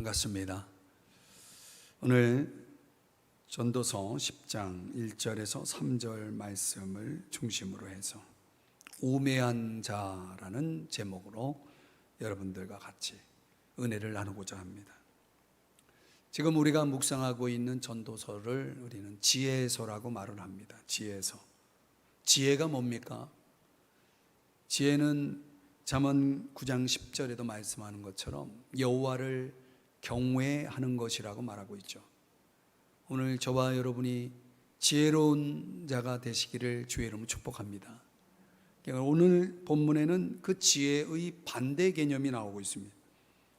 반갑습니다. 오늘 전도서 10장 1절에서 3절 말씀을 중심으로 해서 우매한 자라는 제목으로 여러분들과 같이 은혜를 나누고자 합니다. 지금 우리가 묵상하고 있는 전도서를 우리는 지혜서라고 말을 합니다. 지혜서. 지혜가 뭡니까? 지혜는 잠언 9장 10절에도 말씀하는 것처럼 여호와를 경외하는 것이라고 말하고 있죠. 오늘 저와 여러분이 지혜로운 자가 되시기를 주의 이름으로 축복합니다. 오늘 본문에는 그 지혜의 반대 개념이 나오고 있습니다.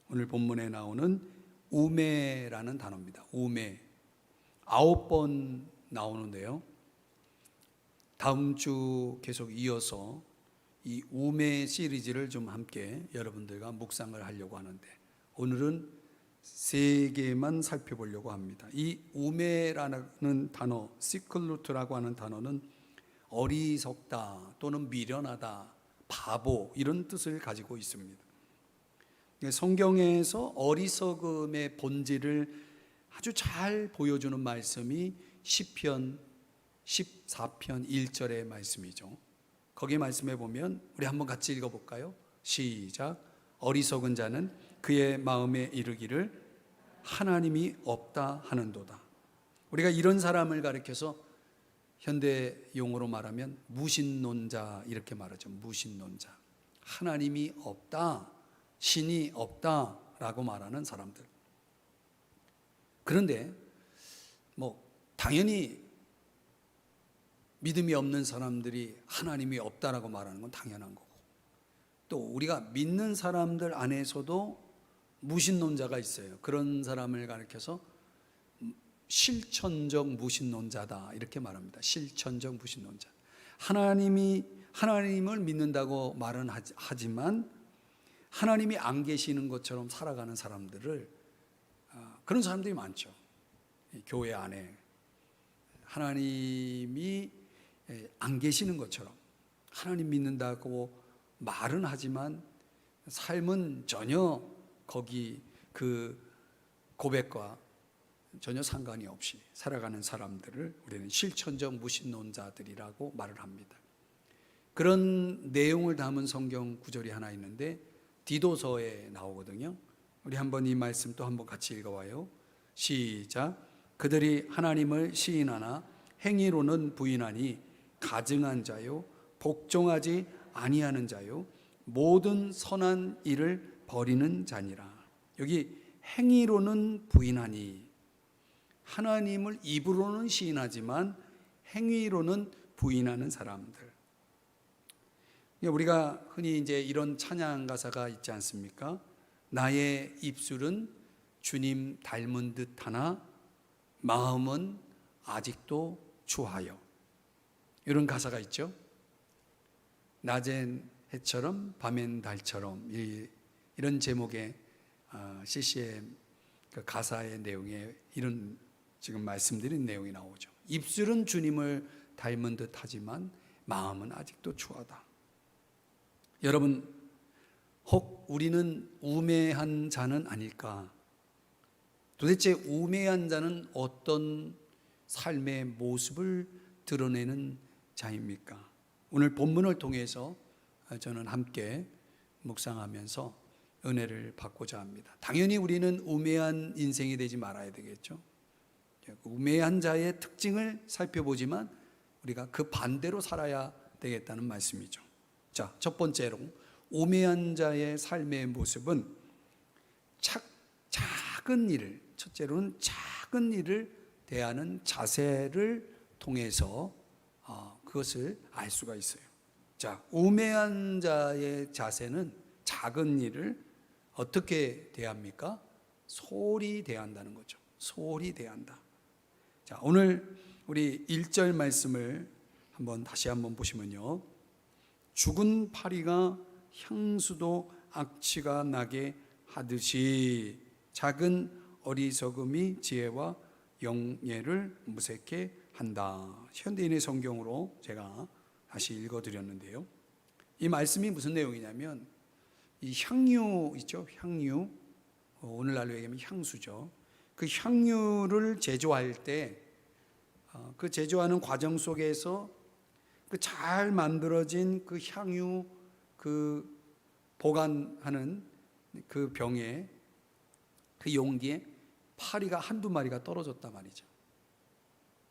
오늘 본문에 나오는 우매라는 단어입니다. 우매 9번 나오는데요, 다음 주 계속 이어서 이 우매 시리즈를 좀 함께 여러분들과 묵상을 하려고 하는데, 오늘은 3개만 살펴보려고 합니다. 이 우매라는 단어, 시클루트라고 하는 단어는 어리석다 또는 미련하다, 바보, 이런 뜻을 가지고 있습니다. 성경에서 어리석음의 본질을 아주 잘 보여주는 말씀이 시편 14편 1절의 말씀이죠. 거기 말씀에 보면 우리 한번 같이 읽어볼까요? 시작. 어리석은 자는 그의 마음에 이르기를 하나님이 없다 하는도다. 우리가 이런 사람을 가리켜서 현대 용어로 말하면 무신론자 이렇게 말하죠. 무신론자. 하나님이 없다, 신이 없다라고 말하는 사람들. 그런데 당연히 믿음이 없는 사람들이 하나님이 없다라고 말하는 건 당연한 거고, 또 우리가 믿는 사람들 안에서도 무신론자가 있어요. 그런 사람을 가리켜서 실천적 무신론자다 이렇게 말합니다. 실천적 무신론자. 하나님을 믿는다고 말은 하지만 하나님이 안 계시는 것처럼 살아가는 사람들을, 그런 사람들이 많죠. 교회 안에 하나님이 안 계시는 것처럼 하나님 믿는다고 말은 하지만 삶은 전혀 거기 그 고백과 전혀 상관이 없이 살아가는 사람들을 우리는 실천적 무신론자들이라고 말을 합니다. 그런 내용을 담은 성경 구절이 하나 있는데 디도서에 나오거든요. 우리 한번 이 말씀 또 한번 같이 읽어봐요. 시작. 그들이 하나님을 시인하나 행위로는 부인하니 가증한 자요, 복종하지 아니하는 자요, 모든 선한 일을 버리는 자니라. 여기 행위로는 부인하니, 하나님을 입으로는 시인하지만 행위로는 부인하는 사람들. 우리가 흔히 이제 이런 찬양 가사가 있지 않습니까? 나의 입술은 주님 닮은 듯하나 마음은 아직도 추하여. 이런 가사가 있죠. 낮엔 해처럼 밤엔 달처럼, 이런 제목의 CCM 그 가사의 내용에 이런 지금 말씀드린 내용이 나오죠. 입술은 주님을 닮은 듯 하지만 마음은 아직도 추하다. 여러분, 혹 우리는 우매한 자는 아닐까? 도대체 우매한 자는 어떤 삶의 모습을 드러내는 자입니까? 오늘 본문을 통해서 저는 함께 묵상하면서 은혜를 받고자 합니다. 당연히 우리는 우매한 인생이 되지 말아야 되겠죠. 우매한 자의 특징을 살펴보지만 우리가 그 반대로 살아야 되겠다는 말씀이죠. 자, 첫 번째로 우매한 자의 삶의 모습은 작은 일을, 첫째로는 작은 일을 대하는 자세를 통해서 그것을 알 수가 있어요. 자, 우매한 자의 자세는 작은 일을 어떻게 대합니까? 소홀히 대한다는 거죠. 소홀히 대한다. 자, 오늘 우리 1절 말씀을 다시 한번 보시면요, 죽은 파리가 향수도 악취가 나게 하듯이 작은 어리석음이 지혜와 영예를 무색해 한다. 현대인의 성경으로 제가 다시 읽어드렸는데요, 이 말씀이 무슨 내용이냐면 이 향유 있죠? 향유, 오늘날로 얘기하면 향수죠. 그 향유를 제조할 때 그 제조하는 과정 속에서 그 잘 만들어진 그 향유 그 보관하는 그 병에 그 용기에 파리가 한두 마리가 떨어졌단 말이죠.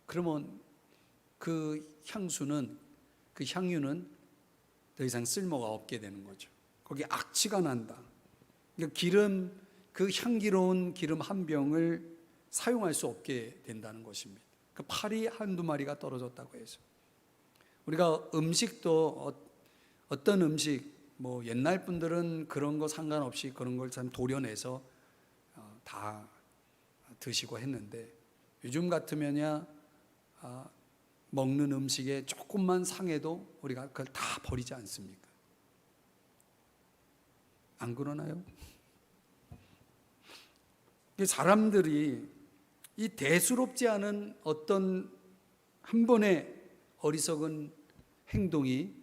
그러면 그 향유는 더 이상 쓸모가 없게 되는 거죠. 거기에 악취가 난다. 그 향기로운 기름 한 병을 사용할 수 없게 된다는 것입니다. 그 파리 한두 마리가 떨어졌다고 해서 우리가 음식도 어떤 음식 뭐 옛날 분들은 그런 거 상관없이 그런 걸 참 도려내서 다 드시고 했는데 요즘 같으면야 먹는 음식에 조금만 상해도 우리가 그걸 다 버리지 않습니까? 안 그러나요? 사람들이 이 대수롭지 않은 어떤 한 번의 어리석은 행동이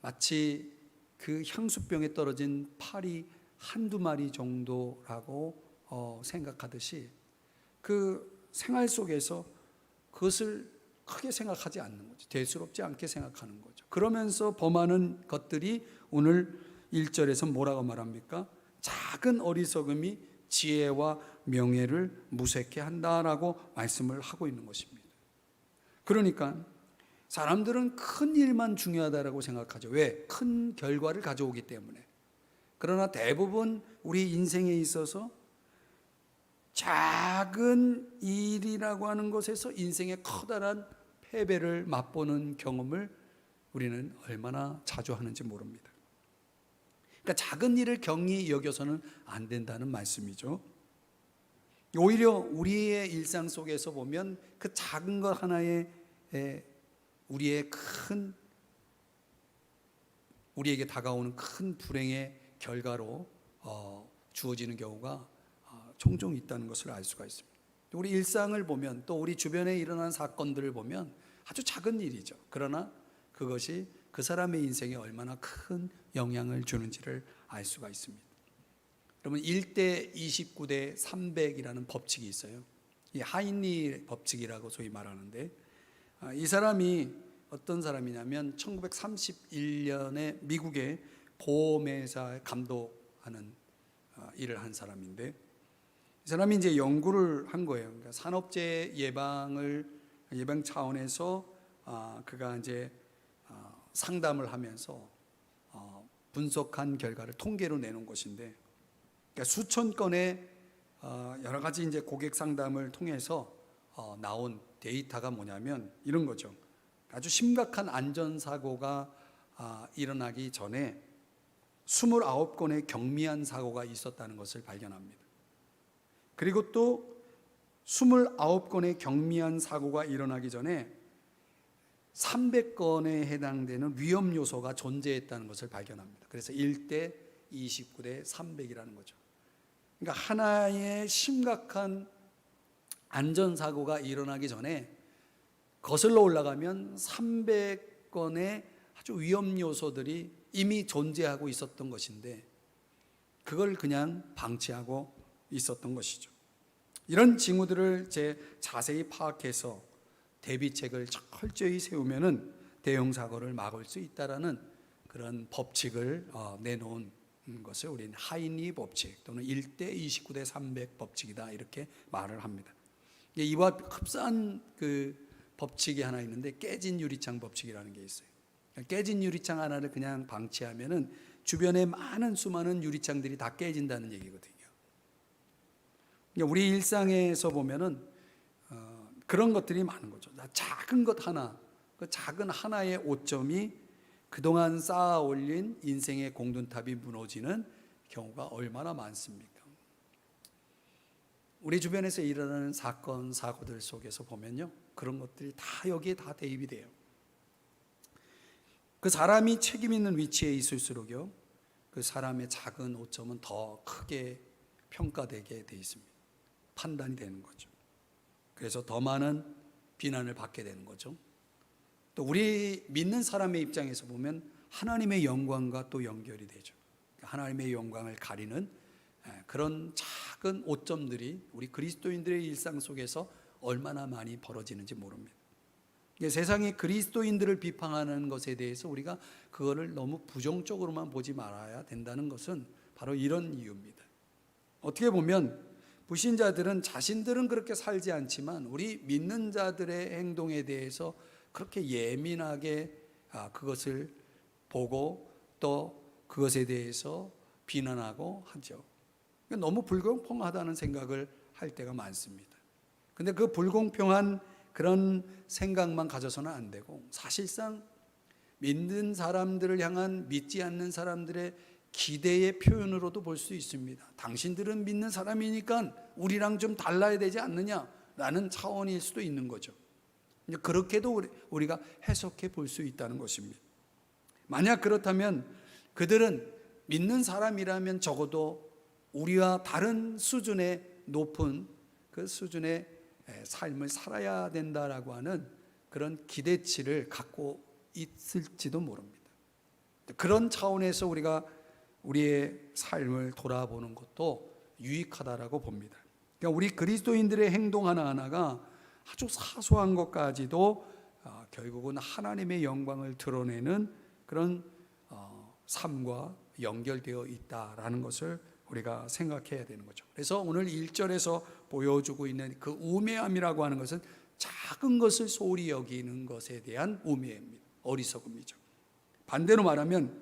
마치 그 향수병에 떨어진 파리 한두 마리 정도라고 생각하듯이 그 생활 속에서 그것을 크게 생각하지 않는 거죠. 대수롭지 않게 생각하는 거죠. 그러면서 범하는 것들이 오늘 1절에서 뭐라고 말합니까? 작은 어리석음이 지혜와 명예를 무색해 한다라고 말씀을 하고 있는 것입니다. 그러니까 사람들은 큰 일만 중요하다고 생각하죠. 왜? 큰 결과를 가져오기 때문에. 그러나 대부분 우리 인생에 있어서 작은 일이라고 하는 것에서 인생의 커다란 패배를 맛보는 경험을 우리는 얼마나 자주 하는지 모릅니다. 그러니까 작은 일을 경히 여겨서는 안 된다는 말씀이죠. 오히려 우리의 일상 속에서 보면 그 작은 것 하나에 우리에게 다가오는 큰 불행의 결과로 주어지는 경우가 종종 있다는 것을 알 수가 있습니다. 우리 일상을 보면 또 우리 주변에 일어난 사건들을 보면 아주 작은 일이죠. 그러나 그것이 그 사람의 인생에 얼마나 큰 영향을 주는지를 알 수가 있습니다. 여러분 1대 29대 300이라는 법칙이 있어요. 이 하인리 법칙이라고 소위 말하는데 이 사람이 어떤 사람이냐면 1931년에 미국의 보험회사 감독하는 일을 한 사람인데 이 사람이 이제 연구를 한 거예요. 그러니까 산업재해 예방 차원에서 그가 이제 상담을 하면서 분석한 결과를 통계로 내놓은 것인데, 그러니까 수천 건의 여러 가지 이제 고객 상담을 통해서 나온 데이터가 뭐냐면 이런 거죠. 아주 심각한 안전사고가 일어나기 전에 29건의 경미한 사고가 있었다는 것을 발견합니다. 그리고 또 29건의 경미한 사고가 일어나기 전에 300건에 해당되는 위험 요소가 존재했다는 것을 발견합니다. 그래서 1대 29대 300이라는 거죠. 그러니까 하나의 심각한 안전사고가 일어나기 전에 거슬러 올라가면 300건의 아주 위험 요소들이 이미 존재하고 있었던 것인데 그걸 그냥 방치하고 있었던 것이죠. 이런 징후들을 자세히 파악해서 대비책을 철저히 세우면은 대형 사고를 막을 수 있다라는 그런 법칙을 내놓은 것을 우리는 하인리 법칙 또는 1대 29대 300 법칙이다 이렇게 말을 합니다. 이와 흡사한 그 법칙이 하나 있는데 깨진 유리창 법칙이라는 게 있어요. 깨진 유리창 하나를 그냥 방치하면은 주변에 많은 수많은 유리창들이 다 깨진다는 얘기거든요. 우리 일상에서 보면은 그런 것들이 많은 거죠. 작은 것 하나, 그 작은 하나의 오점이 그동안 쌓아 올린 인생의 공든탑이 무너지는 경우가 얼마나 많습니까? 우리 주변에서 일어나는 사건, 사고들 속에서 보면요, 그런 것들이 다 여기에 다 대입이 돼요. 그 사람이 책임 있는 위치에 있을수록요, 그 사람의 작은 오점은 더 크게 평가되게 돼 있습니다. 판단이 되는 거죠. 그래서 더 많은 비난을 받게 되는 거죠. 또 우리 믿는 사람의 입장에서 보면 하나님의 영광과 또 연결이 되죠. 하나님의 영광을 가리는 그런 작은 오점들이 우리 그리스도인들의 일상 속에서 얼마나 많이 벌어지는지 모릅니다. 세상이 그리스도인들을 비판하는 것에 대해서 우리가 그거를 너무 부정적으로만 보지 말아야 된다는 것은 바로 이런 이유입니다. 어떻게 보면 불신자들은 자신들은 그렇게 살지 않지만 우리 믿는 자들의 행동에 대해서 그렇게 예민하게 그것을 보고 또 그것에 대해서 비난하고 하죠. 너무 불공평하다는 생각을 할 때가 많습니다. 근데 그 불공평한 그런 생각만 가져서는 안 되고, 사실상 믿는 사람들을 향한 믿지 않는 사람들의 기대의 표현으로도 볼 수 있습니다. 당신들은 믿는 사람이니까 우리랑 좀 달라야 되지 않느냐라는 차원일 수도 있는 거죠. 그렇게도 우리가 해석해 볼 수 있다는 것입니다. 만약 그렇다면 그들은 믿는 사람이라면 적어도 우리와 다른 수준의 높은 그 수준의 삶을 살아야 된다라고 하는 그런 기대치를 갖고 있을지도 모릅니다. 그런 차원에서 우리가 우리의 삶을 돌아보는 것도 유익하다라고 봅니다. 그러니까 우리 그리스도인들의 행동 하나하나가 아주 사소한 것까지도 결국은 하나님의 영광을 드러내는 그런 삶과 연결되어 있다라는 것을 우리가 생각해야 되는 거죠. 그래서 오늘 1절에서 보여주고 있는 그 우매함이라고 하는 것은 작은 것을 소홀히 여기는 것에 대한 우매입니다. 어리석음이죠. 반대로 말하면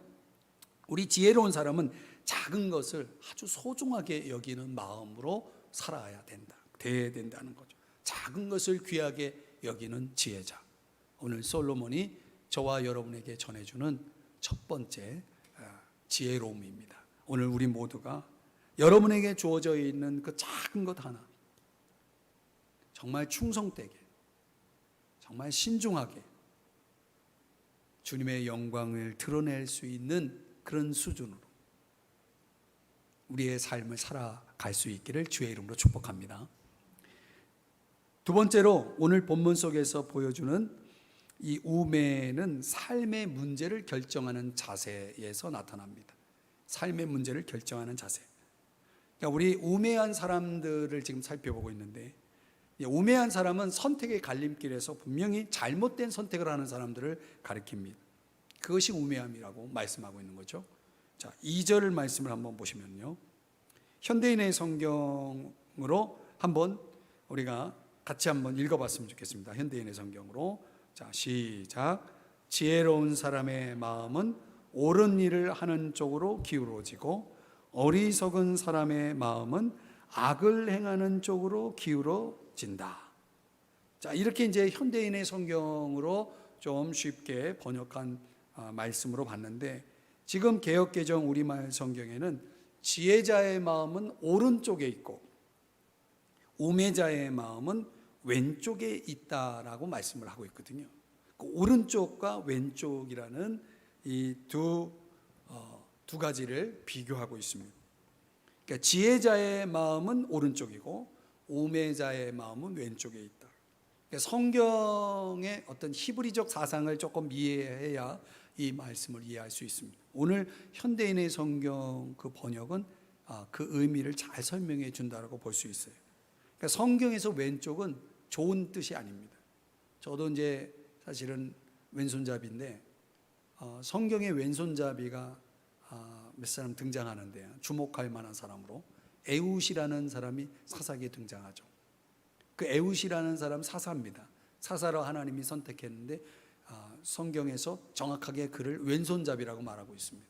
우리 지혜로운 사람은 작은 것을 아주 소중하게 여기는 마음으로 살아야 된다, 돼야 된다는 거죠. 작은 것을 귀하게 여기는 지혜자. 오늘 솔로몬이 저와 여러분에게 전해주는 첫 번째 지혜로움입니다. 오늘 우리 모두가 여러분에게 주어져 있는 그 작은 것 하나, 정말 충성되게, 정말 신중하게 주님의 영광을 드러낼 수 있는 그런 수준으로 우리의 삶을 살아갈 수 있기를 주의 이름으로 축복합니다. 두 번째로 오늘 본문 속에서 보여주는 이 우매는 삶의 문제를 결정하는 자세에서 나타납니다. 삶의 문제를 결정하는 자세. 그러니까 우리 우매한 사람들을 지금 살펴보고 있는데, 우매한 사람은 선택의 갈림길에서 분명히 잘못된 선택을 하는 사람들을 가리킵니다. 그것이 우매함이라고 말씀하고 있는 거죠. 자, 2절 말씀을 한번 보시면요, 현대인의 성경으로 한번 우리가 같이 한번 읽어봤으면 좋겠습니다. 현대인의 성경으로. 자, 시작. 지혜로운 사람의 마음은 옳은 일을 하는 쪽으로 기울어지고 어리석은 사람의 마음은 악을 행하는 쪽으로 기울어진다. 자, 이렇게 이제 현대인의 성경으로 좀 쉽게 번역한 말씀으로 봤는데, 지금 개역개정 우리말 성경에는 지혜자의 마음은 오른쪽에 있고 우매자의 마음은 왼쪽에 있다라고 말씀을 하고 있거든요. 그 오른쪽과 왼쪽이라는 이 두 가지를 비교하고 있습니다. 그러니까 지혜자의 마음은 오른쪽이고 우매자의 마음은 왼쪽에 있다. 그러니까 성경의 어떤 히브리적 사상을 조금 이해해야 이 말씀을 이해할 수 있습니다. 오늘 현대인의 성경 그 번역은 그 의미를 잘 설명해 준다라고 볼 수 있어요. 그러니까 성경에서 왼쪽은 좋은 뜻이 아닙니다. 저도 이제 사실은 왼손잡이인데 성경에 왼손잡이가 몇 사람 등장하는데 주목할 만한 사람으로 에웃이라는 사람이 사사기에 등장하죠. 그 에웃이라는 사람 사사입니다. 사사로 하나님이 선택했는데 성경에서 정확하게 그를 왼손잡이라고 말하고 있습니다.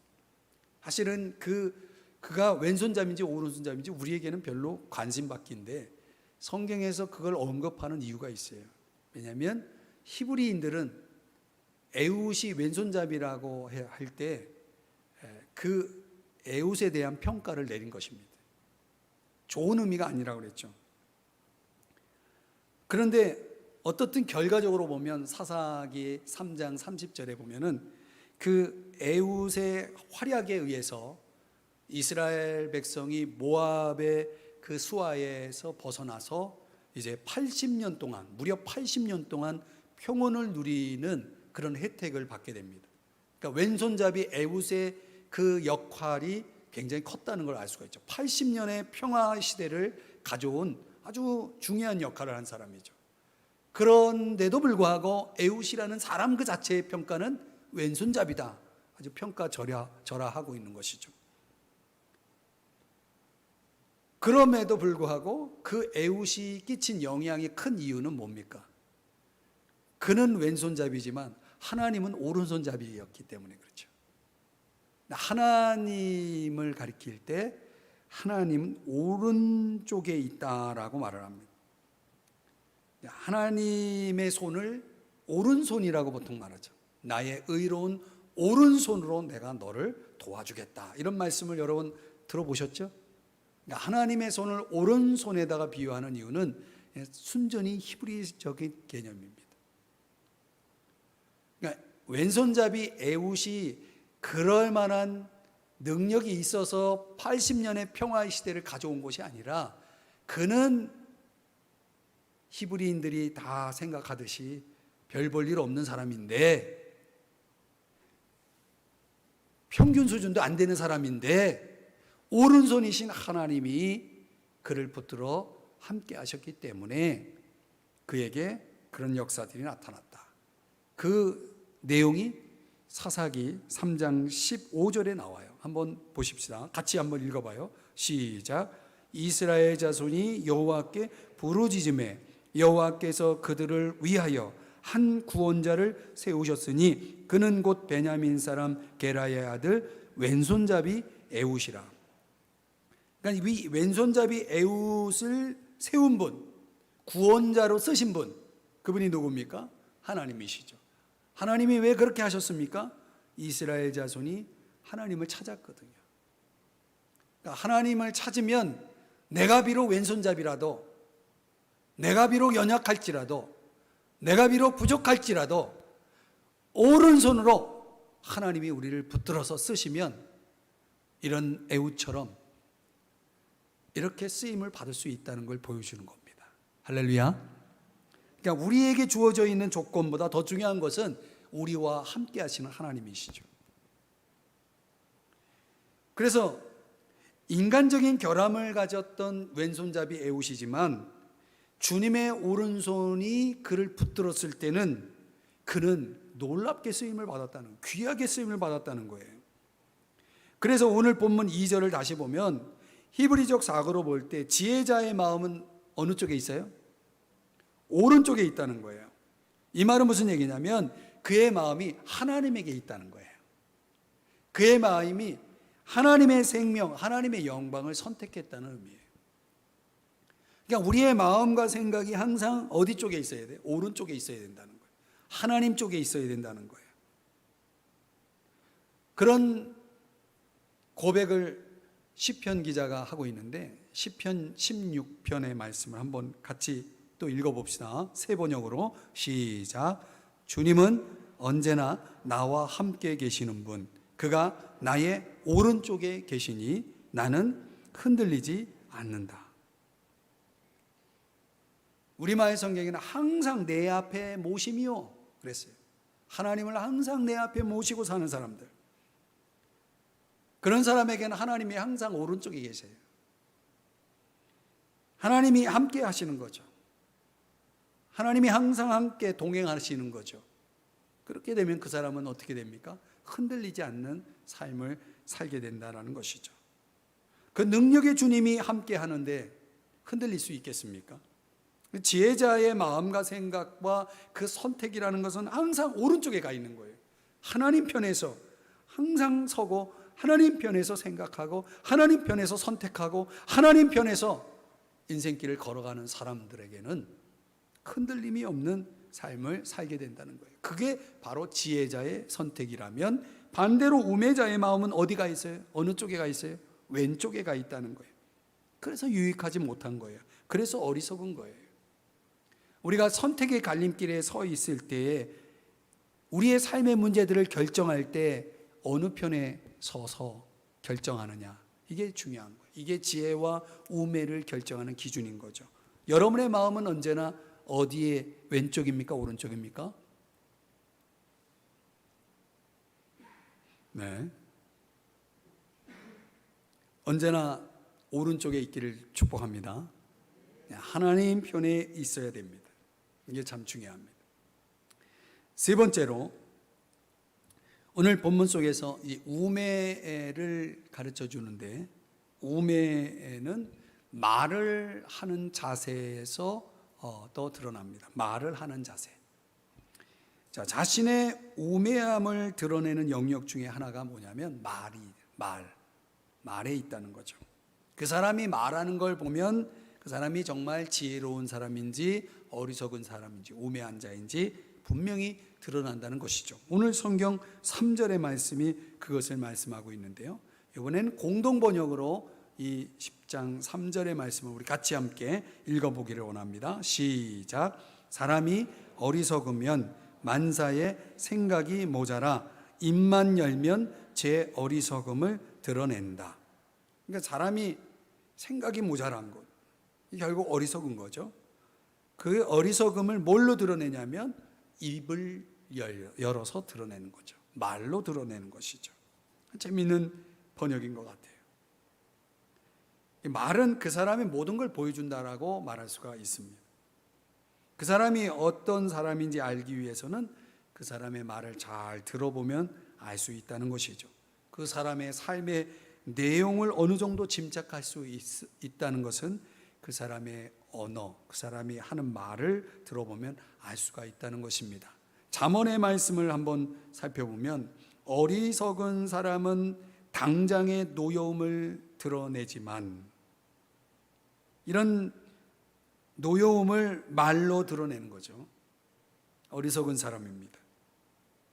사실은 그가 왼손잡이인지 오른손잡이인지 우리에게는 별로 관심 밖인데 성경에서 그걸 언급하는 이유가 있어요. 왜냐하면 히브리인들은 에웃이 왼손잡이라고 할 때 그 에웃에 대한 평가를 내린 것입니다. 좋은 의미가 아니라고 그랬죠. 그런데 어떻든 결과적으로 보면 사사기 3장 30절에 보면은 그 에웃의 활약에 의해서 이스라엘 백성이 모압의 그 수하에서 벗어나서 이제 80년 동안, 무려 80년 동안 평온을 누리는 그런 혜택을 받게 됩니다. 그러니까 왼손잡이 에웃의 그 역할이 굉장히 컸다는 걸 알 수가 있죠. 80년의 평화 시대를 가져온 아주 중요한 역할을 한 사람이죠. 그런데도 불구하고 에웃이라는 사람 그 자체의 평가는 왼손잡이다, 아주 평가절하하고 있는 것이죠. 그럼에도 불구하고 그 에웃이 끼친 영향이 큰 이유는 뭡니까? 그는 왼손잡이지만 하나님은 오른손잡이였기 때문에 그렇죠. 하나님을 가리킬 때 하나님은 오른쪽에 있다라고 말을 합니다. 하나님의 손을 오른손이라고 보통 말하죠. 나의 의로운 오른손으로 내가 너를 도와주겠다, 이런 말씀을 여러분 들어보셨죠? 하나님의 손을 오른손에다가 비유하는 이유는 순전히 히브리적인 개념입니다. 그러니까 왼손잡이 에웃이 그럴 만한 능력이 있어서 80년의 평화의 시대를 가져온 것이 아니라, 그는 히브리인들이 다 생각하듯이 별 볼 일 없는 사람인데, 평균 수준도 안 되는 사람인데 오른손이신 하나님이 그를 붙들어 함께 하셨기 때문에 그에게 그런 역사들이 나타났다. 그 내용이 사사기 3장 15절에 나와요. 한번 보십시다. 같이 한번 읽어봐요. 시작. 이스라엘 자손이 여호와께 부르짖음에 여호와께서 그들을 위하여 한 구원자를 세우셨으니 그는 곧 베냐민 사람 게라의 아들 왼손잡이 에웃이라. 그러니까 이 왼손잡이 에웃을 세운 분, 구원자로 쓰신 분, 그분이 누굽니까? 하나님이시죠. 하나님이 왜 그렇게 하셨습니까? 이스라엘 자손이 하나님을 찾았거든요. 그러니까 하나님을 찾으면 내가 비록 왼손잡이라도, 내가 비록 연약할지라도, 내가 비록 부족할지라도 오른손으로 하나님이 우리를 붙들어서 쓰시면 이런 에웃처럼 이렇게 쓰임을 받을 수 있다는 걸 보여주는 겁니다. 할렐루야. 그러니까 우리에게 주어져 있는 조건보다 더 중요한 것은 우리와 함께 하시는 하나님이시죠. 그래서 인간적인 결함을 가졌던 왼손잡이 에웃이지만 주님의 오른손이 그를 붙들었을 때는 그는 놀랍게 쓰임을 받았다는, 귀하게 쓰임을 받았다는 거예요. 그래서 오늘 본문 2절을 다시 보면 히브리적 사고로 볼 때 지혜자의 마음은 어느 쪽에 있어요? 오른쪽에 있다는 거예요. 이 말은 무슨 얘기냐면 그의 마음이 하나님에게 있다는 거예요. 그의 마음이 하나님의 생명, 하나님의 영광을 선택했다는 의미예요. 그러니까 우리의 마음과 생각이 항상 어디 쪽에 있어야 돼요? 오른쪽에 있어야 된다는 거예요. 하나님 쪽에 있어야 된다는 거예요. 그런 고백을 시편 기자가 하고 있는데 시편 16편의 말씀을 한번 같이 또 읽어봅시다. 새 번역으로 시작. 주님은 언제나 나와 함께 계시는 분, 그가 나의 오른쪽에 계시니 나는 흔들리지 않는다. 우리마을 성경에는 항상 내 앞에 모심이요 그랬어요. 하나님을 항상 내 앞에 모시고 사는 사람들, 그런 사람에게는 하나님이 항상 오른쪽에 계세요. 하나님이 함께 하시는 거죠. 하나님이 항상 함께 동행하시는 거죠. 그렇게 되면 그 사람은 어떻게 됩니까? 흔들리지 않는 삶을 살게 된다는 것이죠. 그 능력의 주님이 함께 하는데 흔들릴 수 있겠습니까? 지혜자의 마음과 생각과 그 선택이라는 것은 항상 오른쪽에 가 있는 거예요. 하나님 편에서 항상 서고 하나님 편에서 생각하고 하나님 편에서 선택하고 하나님 편에서 인생길을 걸어가는 사람들에게는 흔들림이 없는 삶을 살게 된다는 거예요. 그게 바로 지혜자의 선택이라면, 반대로 우매자의 마음은 어디가 있어요? 어느 쪽에 가 있어요? 왼쪽에 가 있다는 거예요. 그래서 유익하지 못한 거예요. 그래서 어리석은 거예요. 우리가 선택의 갈림길에 서 있을 때에 우리의 삶의 문제들을 결정할 때 어느 편에 서서 결정하느냐, 이게 중요한 거예요. 이게 지혜와 우매를 결정하는 기준인 거죠. 여러분의 마음은 언제나 어디에, 왼쪽입니까? 오른쪽입니까? 네. 언제나 오른쪽에 있기를 축복합니다. 하나님 편에 있어야 됩니다. 이게 참 중요합니다. 세 번째로 오늘 본문 속에서 이 우매를 가르쳐 주는데, 우매는 말을 하는 자세에서 또 드러납니다. 말을 하는 자세. 자, 자신의 우매함을 드러내는 영역 중에 하나가 뭐냐면 말에 있다는 거죠. 그 사람이 말하는 걸 보면 그 사람이 정말 지혜로운 사람인지 어리석은 사람인지 우매한 자인지 분명히 드러난다는 것이죠. 오늘 성경 3절의 말씀이 그것을 말씀하고 있는데요. 이번에는 공동 번역으로 이 10장 3절의 말씀을 우리 같이 함께 읽어보기를 원합니다. 시작. 사람이 어리석으면 만사에 생각이 모자라 입만 열면 제 어리석음을 드러낸다. 그러니까 사람이 생각이 모자란 것, 결국 어리석은 거죠. 그 어리석음을 뭘로 드러내냐면 입을 열어서 드러내는 거죠. 말로 드러내는 것이죠. 재미있는 번역인 것 같아요. 말은 그 사람의 모든 걸 보여준다라고 말할 수가 있습니다. 그 사람이 어떤 사람인지 알기 위해서는 그 사람의 말을 잘 들어보면 알 수 있다는 것이죠. 그 사람의 삶의 내용을 어느 정도 짐작할 수 있다는 것은 그 사람의 언어, 그 사람이 하는 말을 들어보면 알 수가 있다는 것입니다. 잠언의 말씀을 한번 살펴보면 어리석은 사람은 당장의 노여움을 드러내지만 이런 노여움을 말로 드러내는 거죠. 어리석은 사람입니다.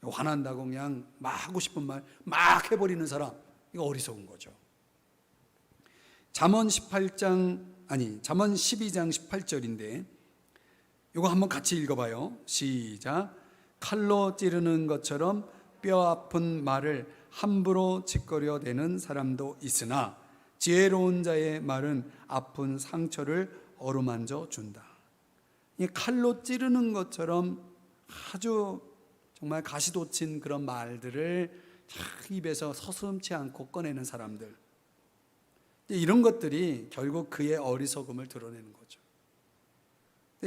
화난다고 그냥 막 하고 싶은 말 막 해버리는 사람, 이거 어리석은 거죠. 잠언 12장 18절인데 이거 한번 같이 읽어봐요. 시작. 칼로 찌르는 것처럼 뼈 아픈 말을 함부로 짓거려대는 사람도 있으나 지혜로운 자의 말은 아픈 상처를 어루만져 준다. 이 칼로 찌르는 것처럼 아주 정말 가시돋친 그런 말들을 입에서 서슴지 않고 꺼내는 사람들, 이런 것들이 결국 그의 어리석음을 드러내는 거죠.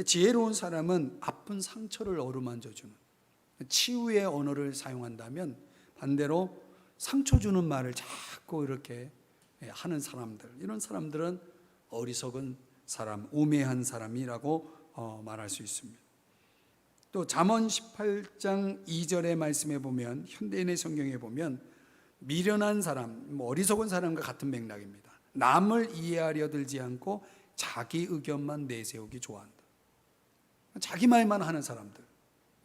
지혜로운 사람은 아픈 상처를 어루만져 주는, 치유의 언어를 사용한다면 반대로 상처 주는 말을 자꾸 이렇게 하는 사람들, 이런 사람들은 어리석은 사람, 우매한 사람이라고 말할 수 있습니다. 또 잠언 18장 2절의 말씀에 보면, 현대인의 성경에 보면 미련한 사람, 어리석은 사람과 같은 맥락입니다. 남을 이해하려 들지 않고 자기 의견만 내세우기 좋아한다. 자기 말만 하는 사람들,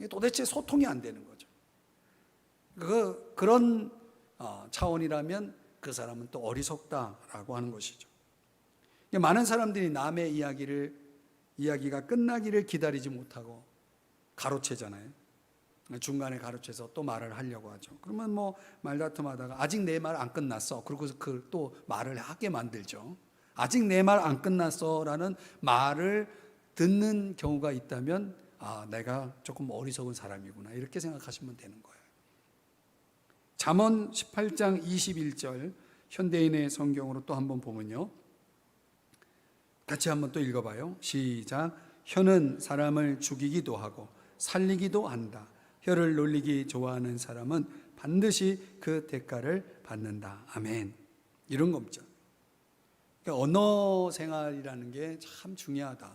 도대체 소통이 안 되는 거죠. 그런 차원이라면 그 사람은 또 어리석다라고 하는 것이죠. 많은 사람들이 남의 이야기가 끝나기를 기다리지 못하고 가로채잖아요. 중간에 가로채서 또 말을 하려고 하죠. 그러면 말다툼하다가 아직 내 말 안 끝났어. 그러고서 또 말을 하게 만들죠. 아직 내 말 안 끝났어라는 말을 듣는 경우가 있다면 내가 조금 어리석은 사람이구나, 이렇게 생각하시면 되는 거예요. 잠언 18장 21절 현대인의 성경으로 또 한번 보면요, 같이 한번 또 읽어봐요. 시작. 혀는 사람을 죽이기도 하고 살리기도 한다. 혀를 놀리기 좋아하는 사람은 반드시 그 대가를 받는다. 아멘. 이런 겁니다. 그러니까 언어 생활이라는 게 참 중요하다.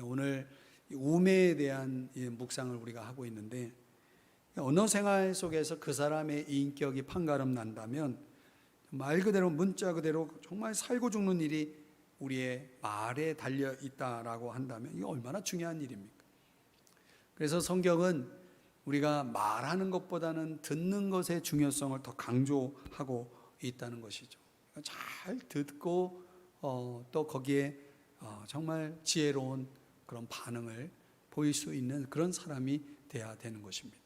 오늘 우매에 대한 묵상을 우리가 하고 있는데, 언어 생활 속에서 그 사람의 인격이 판가름 난다면 말 그대로 문자 그대로 정말 살고 죽는 일이 우리의 말에 달려 있다라고 한다면 이게 얼마나 중요한 일입니까? 그래서 성경은 우리가 말하는 것보다는 듣는 것의 중요성을 더 강조하고 있다는 것이죠. 잘 듣고 또 거기에 정말 지혜로운 그런 반응을 보일 수 있는 그런 사람이 돼야 되는 것입니다.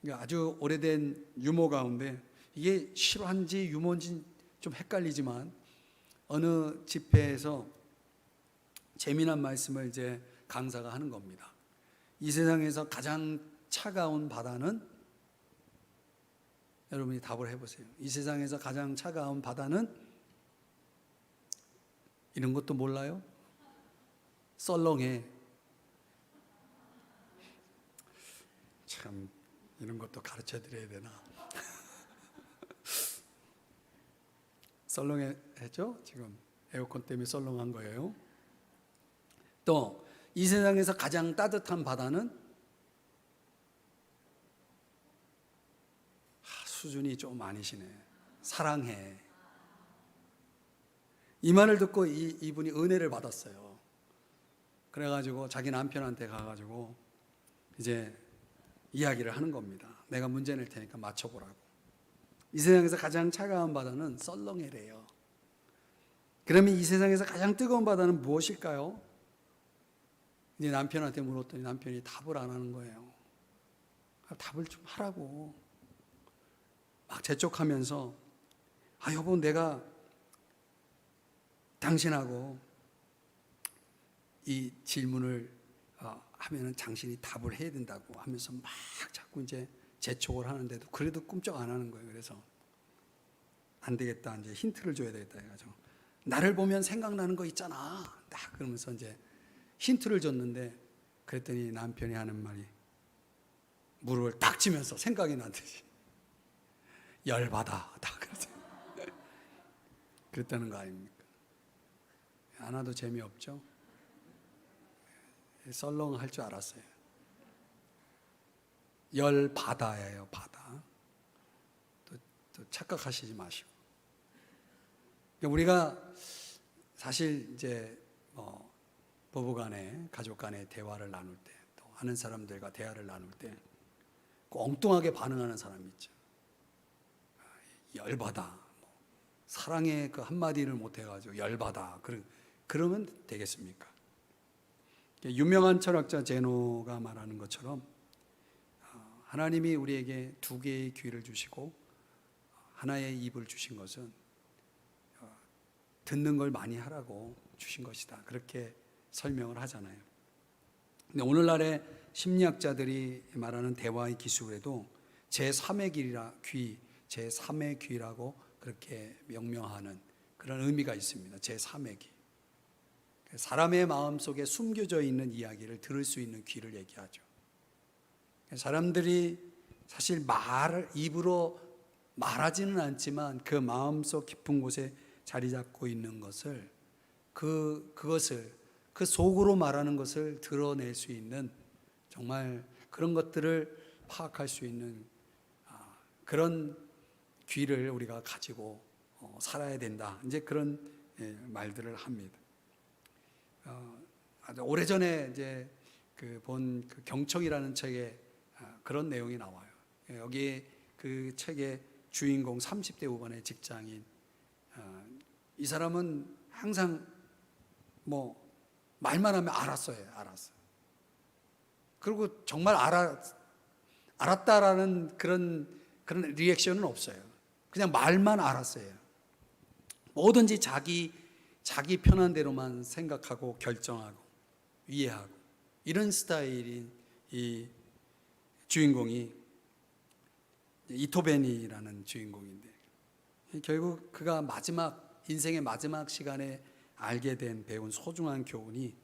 그러니까 아주 오래된 유머 가운데, 이게 실화인지 유머인지 좀 헷갈리지만 어느 집회에서 재미난 말씀을 이제 강사가 하는 겁니다. 이 세상에서 가장 차가운 바다는, 여러분이 답을 해보세요. 이 세상에서 가장 차가운 바다는 이런 것도 몰라요? 썰렁해. 참 이런 것도 가르쳐 드려야 되나? 썰렁했죠? 지금 에어컨 때문에 썰렁한 거예요. 또 이 세상에서 가장 따뜻한 바다는 수준이 좀 아니시네. 사랑해. 이 말을 듣고 이분이 은혜를 받았어요. 그래가지고 자기 남편한테 가가지고 이제 이야기를 하는 겁니다. 내가 문제 낼 테니까 맞춰보라고. 이 세상에서 가장 차가운 바다는 썰렁해래요. 그러면 이 세상에서 가장 뜨거운 바다는 무엇일까요? 이제 남편한테 물었더니 남편이 답을 안 하는 거예요. 답을 좀 하라고. 막 재촉하면서 여보, 내가 당신하고 이 질문을 하면은 당신이 답을 해야 된다고 하면서 막 자꾸 이제 재촉을 하는데도 그래도 꿈쩍 안 하는 거예요. 그래서 안 되겠다, 이제 힌트를 줘야 되겠다 해가지고 나를 보면 생각나는 거 있잖아. 딱 그러면서 이제 힌트를 줬는데 그랬더니 남편이 하는 말이 무릎을 딱 치면서 생각이 난듯이 열받아. 딱 그랬다는 거 아닙니까? 하나도 재미없죠? 썰렁할 줄 알았어요. 열바다예요, 바다. 또 착각하시지 마시고. 우리가 사실 이제 부부간에 가족간에 대화를 나눌 때, 또 아는 사람들과 대화를 나눌 때 엉뚱하게 반응하는 사람이 있죠. 열받아. 사랑의 그 한마디를 못해가지고 열받아. 그러면 되겠습니까? 유명한 철학자 제노가 말하는 것처럼 하나님이 우리에게 두 개의 귀를 주시고 하나의 입을 주신 것은 듣는 걸 많이 하라고 주신 것이다. 그렇게 설명을 하잖아요. 근데 오늘날의 심리학자들이 말하는 대화의 기술에도 제3의 귀, 제3의 귀라고 그렇게 명명하는 그런 의미가 있습니다. 제3의 귀. 사람의 마음 속에 숨겨져 있는 이야기를 들을 수 있는 귀를 얘기하죠. 사람들이 사실 입으로 말하지는 않지만 그 마음속 깊은 곳에 자리 잡고 있는 것을 그것을 그 속으로 말하는 것을 드러낼 수 있는 정말 그런 것들을 파악할 수 있는 그런 귀를 우리가 가지고 살아야 된다. 이제 그런 말들을 합니다. 아주 오래전에 이제 본 경청이라는 책에 그런 내용이 나와요. 여기 그 책의 주인공 30대 후반의 직장인, 이 사람은 항상 말만 하면 알았어. 그리고 정말 알았다라는 그런 리액션은 없어요. 그냥 말만 알았어요. 뭐든지 자기 편한 대로만 생각하고 결정하고 이해하고 이런 스타일인 이 주인공이 이토벤이라는 주인공인데, 결국 그가 인생의 마지막 시간에 알게 된 배운 소중한 교훈이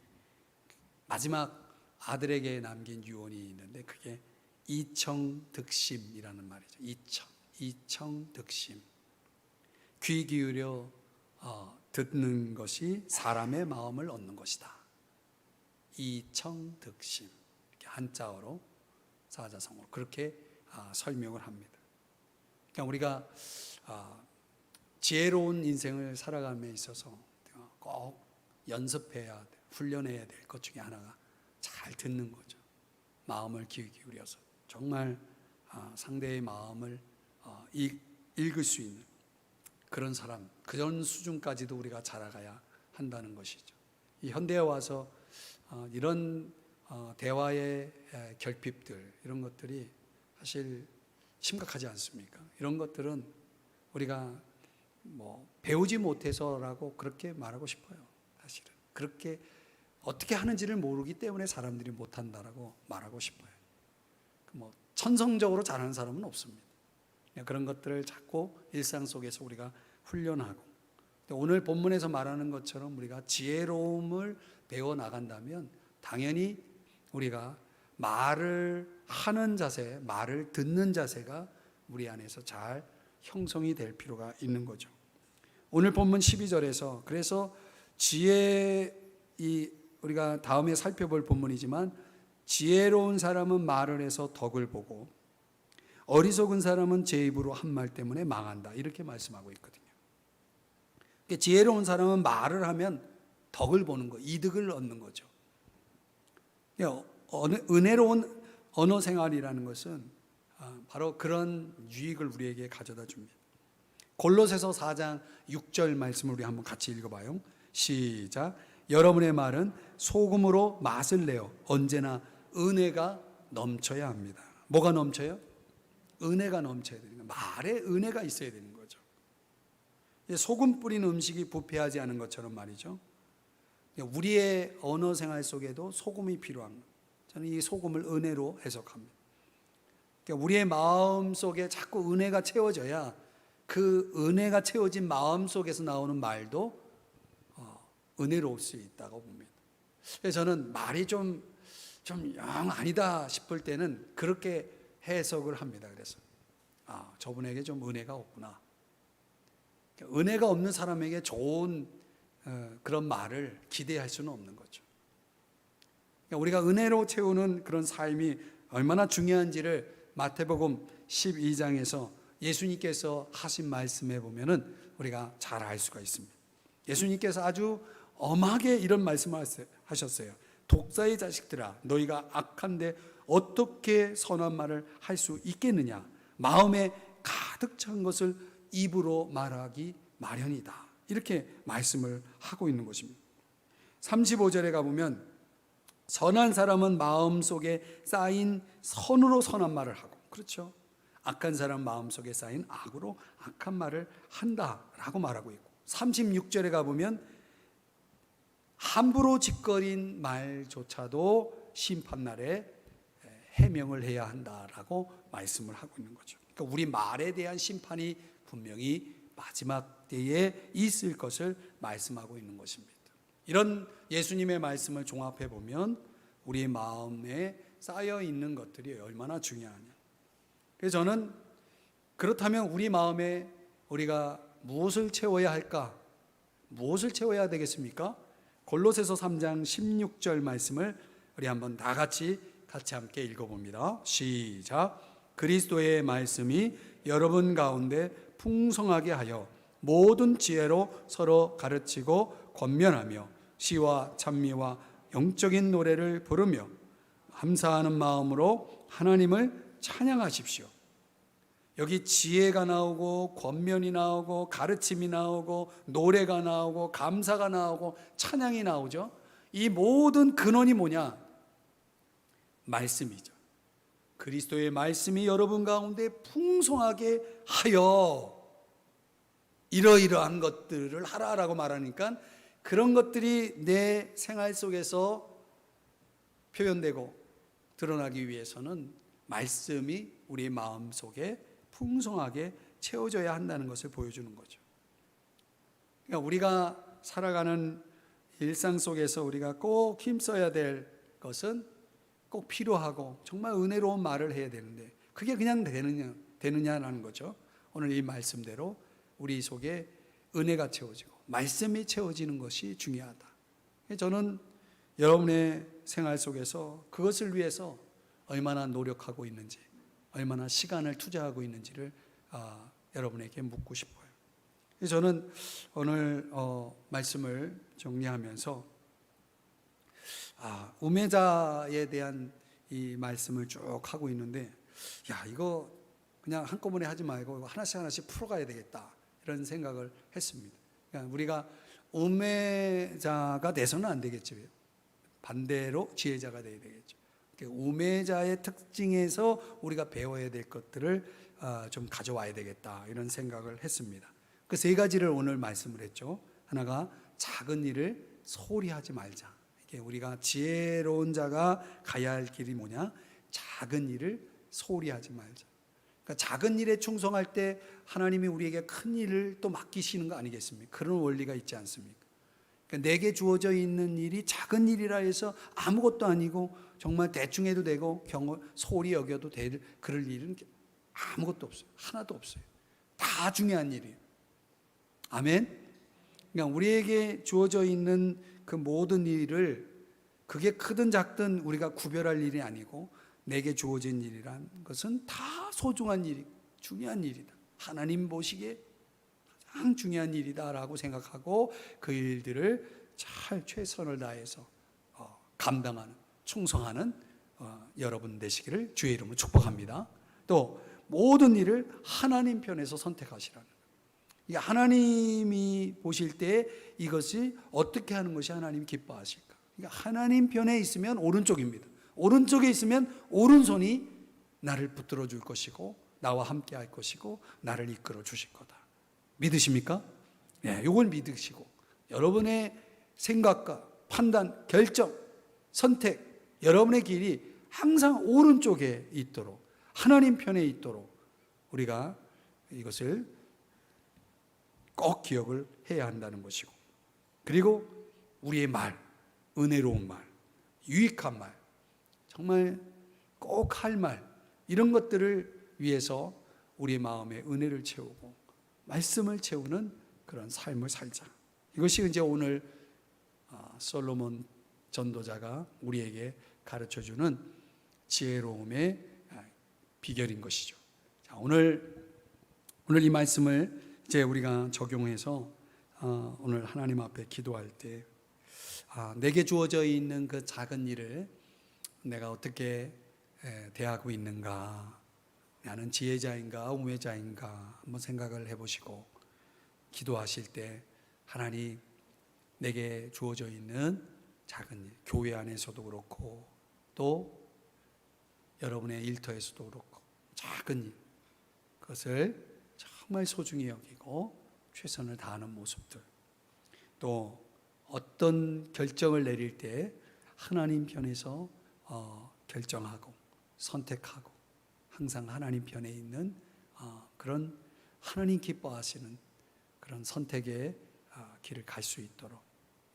마지막 아들에게 남긴 유언이 있는데 그게 이청득심이라는 말이죠. 이청득심. 귀 기울여 듣는 것이 사람의 마음을 얻는 것이다. 이청득심. 이렇게 한자어로 사자성어로 그렇게 설명을 합니다. 그러니까 우리가 지혜로운 인생을 살아감에 있어서 꼭 연습해야 돼, 훈련해야 될 것 중에 하나가 잘 듣는 거죠. 마음을 기울여서 정말 상대의 마음을 읽을 수 있는 그런 사람, 그런 수준까지도 우리가 자라가야 한다는 것이죠. 이 현대에 와서 이런 대화의 결핍들, 이런 것들이 사실 심각하지 않습니까? 이런 것들은 우리가 배우지 못해서라고 그렇게 말하고 싶어요. 사실은 그렇게 어떻게 하는지를 모르기 때문에 사람들이 못한다라고 말하고 싶어요. 천성적으로 잘하는 사람은 없습니다. 그런 것들을 자꾸 일상 속에서 우리가 훈련하고 오늘 본문에서 말하는 것처럼 우리가 지혜로움을 배워 나간다면 당연히 우리가 말을 하는 자세, 말을 듣는 자세가 우리 안에서 잘 형성이 될 필요가 있는 거죠. 오늘 본문 12절에서 그래서 우리가 다음에 살펴볼 본문이지만 지혜로운 사람은 말을 해서 덕을 보고 어리석은 사람은 제 입으로 한 말 때문에 망한다, 이렇게 말씀하고 있거든요. 그러니까 지혜로운 사람은 말을 하면 덕을 보는 거, 이득을 얻는 거죠. 은혜로운 언어 생활이라는 것은 바로 그런 유익을 우리에게 가져다 줍니다. 골로새서 4장 6절 말씀을 우리 한번 같이 읽어봐요. 시작. 여러분의 말은 소금으로 맛을 내어 언제나 은혜가 넘쳐야 합니다. 뭐가 넘쳐요? 은혜가 넘쳐야 되는 거예요. 말에 은혜가 있어야 되는 거죠. 소금 뿌린 음식이 부패하지 않은 것처럼 말이죠. 우리의 언어 생활 속에도 소금이 필요한 거예요. 저는 이 소금을 은혜로 해석합니다. 우리의 마음 속에 자꾸 은혜가 채워져야 그 은혜가 채워진 마음 속에서 나오는 말도 은혜로울 수 있다고 봅니다. 그래서 저는 말이 좀 영 아니다 싶을 때는 그렇게 해석을 합니다. 그래서 저분에게 좀 은혜가 없구나. 은혜가 없는 사람에게 좋은 그런 말을 기대할 수는 없는 거죠. 우리가 은혜로 채우는 그런 삶이 얼마나 중요한지를 마태복음 12장에서 예수님께서 하신 말씀에 보면은 우리가 잘 알 수가 있습니다. 예수님께서 아주 엄하게 이런 말씀을 하셨어요. 독사의 자식들아, 너희가 악한데 어떻게 선한 말을 할 수 있겠느냐? 마음에 가득 찬 것을 입으로 말하기 마련이다. 이렇게 말씀을 하고 있는 것입니다. 35절에 가보면 선한 사람은 마음속에 쌓인 선으로 선한 말을 하고, 그렇죠? 악한 사람 마음속에 쌓인 악으로 악한 말을 한다라고 말하고 있고, 36절에 가보면 함부로 짓거린 말조차도 심판날에 해명을 해야 한다라고 말씀을 하고 있는 거죠. 그러니까 우리 말에 대한 심판이 분명히 마지막 때에 있을 것을 말씀하고 있는 것입니다. 이런 예수님의 말씀을 종합해 보면 우리의 마음에 쌓여 있는 것들이 얼마나 중요하냐. 그래서 저는 그렇다면 우리 마음에 우리가 무엇을 채워야 할까? 무엇을 채워야 되겠습니까? 골로새서 3장 16절 말씀을 우리 한번 다 같이 함께 읽어봅니다. 시작. 그리스도의 말씀이 여러분 가운데 풍성하게 하여 모든 지혜로 서로 가르치고 권면하며 시와 찬미와 영적인 노래를 부르며 감사하는 마음으로 하나님을 찬양하십시오. 여기 지혜가 나오고 권면이 나오고 가르침이 나오고 노래가 나오고 감사가 나오고 찬양이 나오죠. 이 모든 근원이 뭐냐? 말씀이죠. 그리스도의 말씀이 여러분 가운데 풍성하게 하여 이러이러한 것들을 하라라고 말하니까 그런 것들이 내 생활 속에서 표현되고 드러나기 위해서는 말씀이 우리 마음 속에 풍성하게 채워져야 한다는 것을 보여주는 거죠. 그러니까 우리가 살아가는 일상 속에서 우리가 꼭 힘써야 될 것은 꼭 필요하고 정말 은혜로운 말을 해야 되는데 그게 그냥 되느냐라는 거죠. 오늘 이 말씀대로 우리 속에 은혜가 채워지고 말씀이 채워지는 것이 중요하다. 저는 여러분의 생활 속에서 그것을 위해서 얼마나 노력하고 있는지, 얼마나 시간을 투자하고 있는지를 여러분에게 묻고 싶어요. 저는 오늘 말씀을 정리하면서 우매자에 대한 이 말씀을 쭉 하고 있는데, 이거 그냥 한꺼번에 하지 말고 하나씩 풀어가야 되겠다 이런 생각을 했습니다. 그러니까 우리가 우매자가 돼서는 안 되겠죠. 반대로 지혜자가 돼야 되겠죠. 우매자의 특징에서 우리가 배워야 될 것들을 좀 가져와야 되겠다 이런 생각을 했습니다. 그 세 가지를 오늘 말씀을 했죠. 하나가 작은 일을 소홀히 하지 말자. 이게 우리가 지혜로운 자가 가야 할 길이 뭐냐? 작은 일을 소홀히 하지 말자. 그러니까 작은 일에 충성할 때 하나님이 우리에게 큰 일을 또 맡기시는 거 아니겠습니까? 그런 원리가 있지 않습니까? 그러니까 내게 주어져 있는 일이 작은 일이라 해서 아무것도 아니고 정말 대충 해도 되고 소홀히 여겨도 될 그럴 일은 아무것도 없어요. 하나도 없어요. 다 중요한 일이에요. 아멘. 그러니까 우리에게 주어져 있는 그 모든 일을 그게 크든 작든 우리가 구별할 일이 아니고 내게 주어진 일이란 것은 다 소중한 일이고 중요한 일이다. 하나님 보시기에 가장 중요한 일이다라고 생각하고 그 일들을 잘 최선을 다해서 감당하는, 충성하는 여러분 되시기를 주의 이름으로 축복합니다. 또 모든 일을 하나님 편에서 선택하시라는 거예요. 이게 하나님이 보실 때 이것이 어떻게 하는 것이 하나님 기뻐하실까? 그러니까 하나님 편에 있으면 오른쪽입니다. 오른쪽에 있으면 오른손이 나를 붙들어 줄 것이고 나와 함께 할 것이고 나를 이끌어 주실 거다. 믿으십니까? 네, 이걸 믿으시고 여러분의 생각과 판단, 결정, 선택, 여러분의 길이 항상 오른쪽에 있도록 하나님 편에 있도록 우리가 이것을 꼭 기억을 해야 한다는 것이고, 그리고 우리의 말, 은혜로운 말, 유익한 말, 정말 꼭 할 말, 이런 것들을 위해서 우리의 마음에 은혜를 채우고 말씀을 채우는 그런 삶을 살자. 이것이 이제 오늘 솔로몬 전도자가 우리에게 가르쳐주는 지혜로움의 비결인 것이죠. 자, 오늘 이 말씀을 이제 우리가 적용해서 오늘 하나님 앞에 기도할 때 내게 주어져 있는 그 작은 일을 내가 어떻게 대하고 있는가, 나는 지혜자인가 우매자인가 한번 생각을 해보시고 기도하실 때 하나님 내게 주어져 있는 작은 일, 교회 안에서도 그렇고 또 여러분의 일터에서도 그렇고 작은 일, 그것을 정말 소중히 여기고 최선을 다하는 모습들, 또 어떤 결정을 내릴 때 하나님 편에서 결정하고 선택하고 항상 하나님 편에 있는 그런 하나님 기뻐하시는 그런 선택의 길을 갈 수 있도록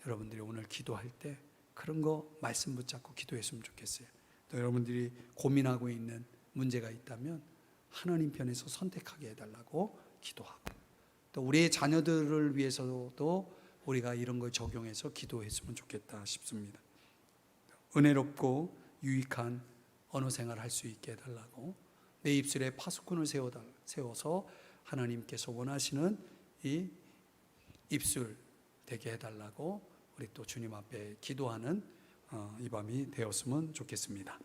여러분들이 오늘 기도할 때 그런 거 말씀 붙잡고 기도했으면 좋겠어요. 또 여러분들이 고민하고 있는 문제가 있다면 하나님 편에서 선택하게 해달라고 기도하고, 또 우리의 자녀들을 위해서도 우리가 이런 걸 적용해서 기도했으면 좋겠다 싶습니다. 은혜롭고 유익한 언어 생활을 할 수 있게 해달라고, 내 입술에 파수꾼을 세워서 하나님께서 원하시는 이 입술 되게 해달라고 우리 또 주님 앞에 기도하는 이 밤이 되었으면 좋겠습니다.